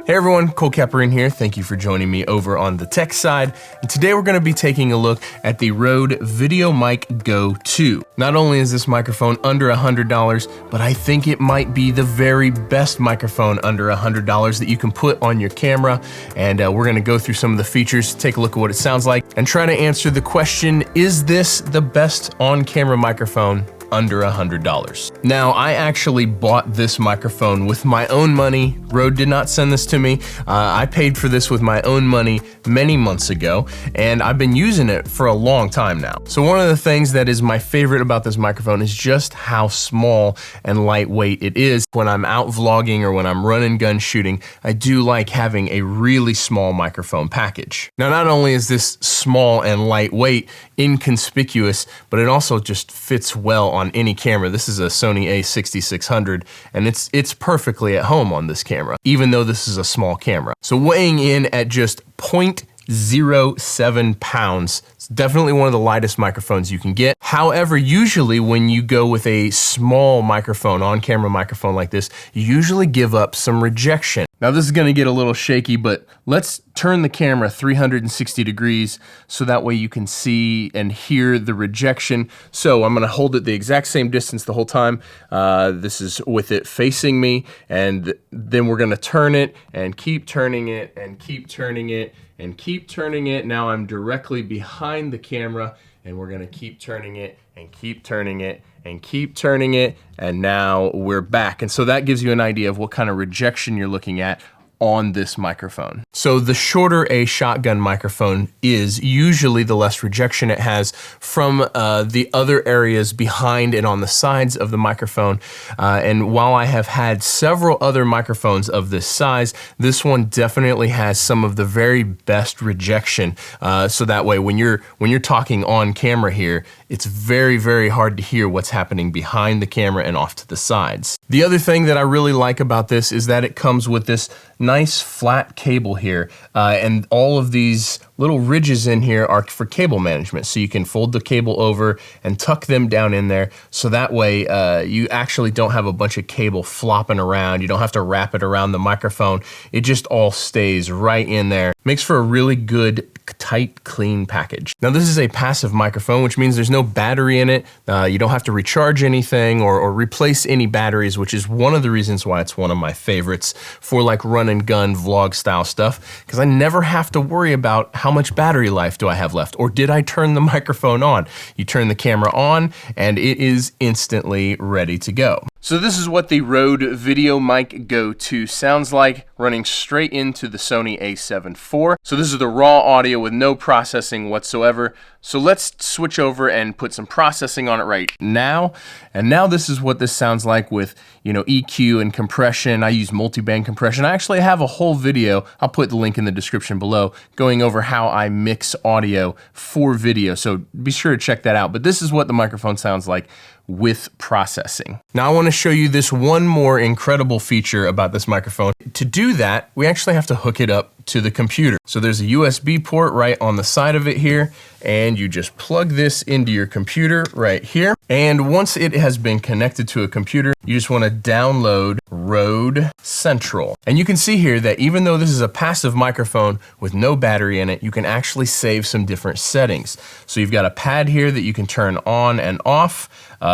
Hey everyone, Cole Capperin here. Thank you for joining me over on the tech side. And today we're going to be taking a look at the Rode VideoMic Go II. Not only is this microphone under $100, but I think it might be the very best microphone under $100 that you can put on your camera. And we're going to go through some of the features, take a look at what it sounds like, and try to answer the question, is this the best on-camera microphone under $100? Now, I actually bought this microphone with my own money. Rode did not send this to me. I paid for this with my own money many months ago, and I've been using it for a long time now. So one of the things that is my favorite about this microphone is just how small and lightweight it is. When I'm out vlogging or when I'm run and gun shooting, I do like having a really small microphone package. Now, not only is this small and lightweight, inconspicuous, but it also just fits well on any camera. This is a Sony a6600, and it's perfectly at home on this camera, even though this is a small camera. So weighing in at just 0.07 pounds, it's definitely one of the lightest microphones you can get. However, usually when you go with a small microphone, on-camera microphone like this, you usually give up some rejection. Now this is gonna get a little shaky, but let's turn the camera 360 degrees so that way you can see and hear the rejection. So I'm gonna hold it the exact same distance the whole time. This is with it facing me, and then we're gonna turn it and keep turning it and keep turning it and keep turning it. Now I'm directly behind the camera, and we're gonna keep turning it and keep turning it and keep turning it, and now we're back. And so that gives you an idea of what kind of rejection you're looking at on this microphone. So the shorter a shotgun microphone is, usually the less rejection it has from the other areas behind and on the sides of the microphone. And while I have had several other microphones of this size, this one definitely has some of the very best rejection. So that way when you're talking on camera here, it's very, very hard to hear what's happening behind the camera and off to the sides. The other thing that I really like about this is that it comes with this nice flat cable here, and all of these little ridges in here are for cable management, so you can fold the cable over and tuck them down in there, so that way you actually don't have a bunch of cable flopping around. You don't have to wrap it around the microphone. It just all stays right in there. Makes for a really good, tight, clean package. Now this is a passive microphone, which means there's no battery in it. You don't have to recharge anything or replace any batteries, which is one of the reasons why it's one of my favorites for like run and gun vlog style stuff, because I never have to worry about how much battery life do I have left, or did I turn the microphone on? You turn the camera on and it is instantly ready to go. So this is what the Rode VideoMic Go II sounds like, running straight into the Sony a7 IV. So this is the raw audio with no processing whatsoever. So let's switch over and put some processing on it right now. And now this is what this sounds like with, EQ and compression. I use multi-band compression. I actually have a whole video, I'll put the link in the description below, going over how I mix audio for video. So be sure to check that out. But this is what the microphone sounds like with processing. Now I want to show you this one more incredible feature about this microphone. To do that, we actually have to hook it up to the computer. So there's a USB port right on the side of it here, and you just plug this into your computer right here. And once it has been connected to a computer, you just want to download Rode Central. And you can see here that even though this is a passive microphone with no battery in it, you can actually save some different settings. So you've got a pad here that you can turn on and off.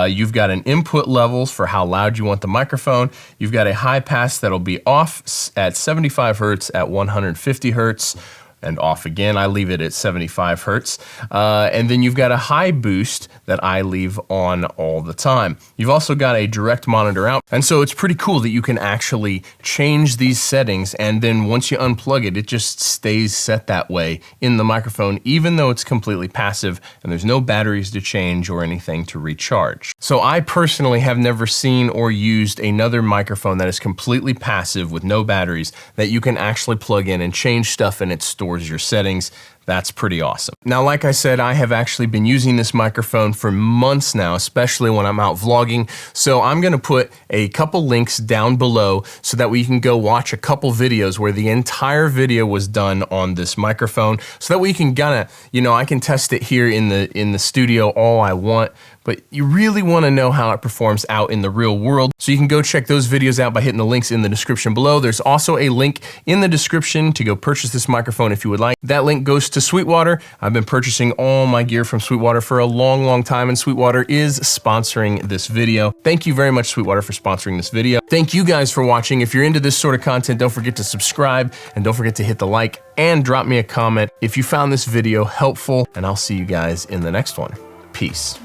You've got an input levels for how loud you want the microphone. You've got a high pass that'll be off at 75 Hertz at 150 Hertz. And off again, I leave it at 75 Hertz. And then you've got a high boost that I leave on all the time. You've also got a direct monitor out. And so it's pretty cool that you can actually change these settings, and then once you unplug it, it just stays set that way in the microphone, even though it's completely passive and there's no batteries to change or anything to recharge. So I personally have never seen or used another microphone that is completely passive with no batteries that you can actually plug in and change stuff and it stores your settings. That's pretty awesome. Now, like I said, I have actually been using this microphone for months now, especially when I'm out vlogging. So I'm gonna put a couple links down below so that we can go watch a couple videos where the entire video was done on this microphone, so that we can I can test it here in the studio all I want. but you really want to know how it performs out in the real world. So you can go check those videos out by hitting the links in the description below. There's also a link in the description to go purchase this microphone if you would like. That link goes to Sweetwater. I've been purchasing all my gear from Sweetwater for a long, long time, and Sweetwater is sponsoring this video. Thank you very much, Sweetwater, for sponsoring this video. Thank you guys for watching. If you're into this sort of content, don't forget to subscribe and don't forget to hit the like and drop me a comment if you found this video helpful, and I'll see you guys in the next one. Peace.